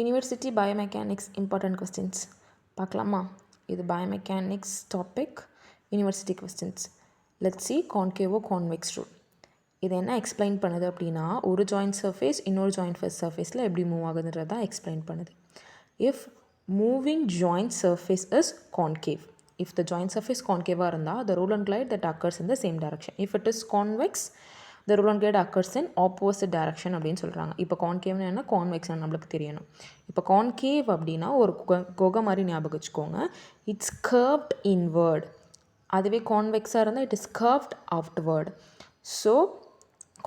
University biomechanics important questions பார்க்கலாமா? இது biomechanics topic university questions. Let's see concavo convex rule. இது என்ன explain பண்ணுது அப்படின்னா, ஒரு ஜாயிண்ட் சர்ஃபேஸ் இன்னொரு ஜாயிண்ட் சர்ஃபேஸில் எப்படி மூவ் ஆகுதுன்றது தான் எக்ஸ்பிளைன் பண்ணுது. If moving joint surface is concave, if the joint surface concave இருந்தால் the roll and glide that occurs in the same direction. If it is convex, the roll and glide occurs in opposite direction அப்படின்னு சொல்கிறாங்க. இப்போ கான்கேவ்னு என்ன, கான்வெக்ஸ்னு நம்மளுக்கு தெரியணும். இப்போ concave அப்படின்னா ஒரு குகை மாதிரி ஞாபகம் வச்சுக்கோங்க. It's curved inward. அதுவே கான்வெக்ஸாக இருந்தால் it is curved outward. So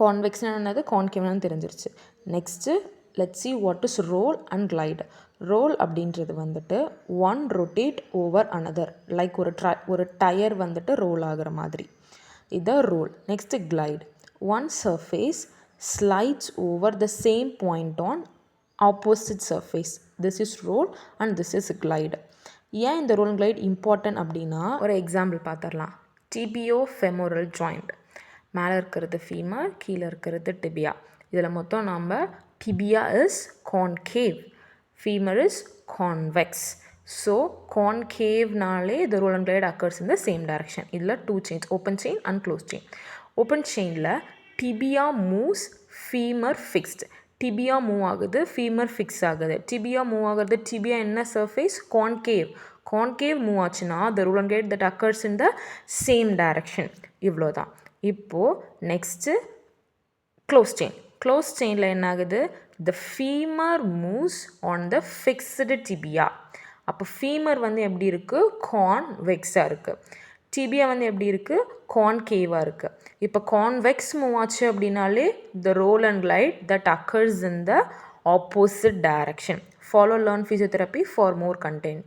கான்வெக்ஸ்னு என்னது, கான்கேவ்னு தெரிஞ்சிருச்சு. Next let's see what is roll and glide. roll அப்படின்றது வந்துட்டு one rotate over another, like ஒரு டயர் வந்துட்டு ரோல் ஆகிற மாதிரி, இது roll. Next glide, one surface slides over the same point on opposite surface. this is roll and this is glide. ஏன் இந்த roll and glide important அப்படின்னா, ஒரு example பார்த்துடலாம். டிபியோ ஃபெமோரல் ஜாயிண்ட், மேலே இருக்கிறது ஃபீமர், கீழே இருக்கிறது டிபியா. இதில் மொத்தம் நம்ம tibia is concave, femur is convex. So concave naale the roll and glide occurs in the same direction. idla two chains, open chain and closed chain. Open chain la tibia moves, femur fixed. tibia move agudhu, femur fix agudhu. tibia move agudhu, tibia enna surface, concave. concave move ஆச்சுன்னா the roll and glide that occurs in the same direction. இவ்வளோதான். இப்போ next closed chain. Close செயினில் என்ன ஆகுது, the femur moves on the fixed tibia. அப்போ femur வந்து எப்படி இருக்குது, கான்வெக்ஸாக இருக்குது. டிபியா வந்து எப்படி இருக்குது, கான்கேவாக இருக்குது. இப்போ கான்வெக்ஸ் மூவ் ஆச்சு அப்படின்னாலே the roll and glide that occurs in the opposite direction. Follow Learn Physiotherapy for more content.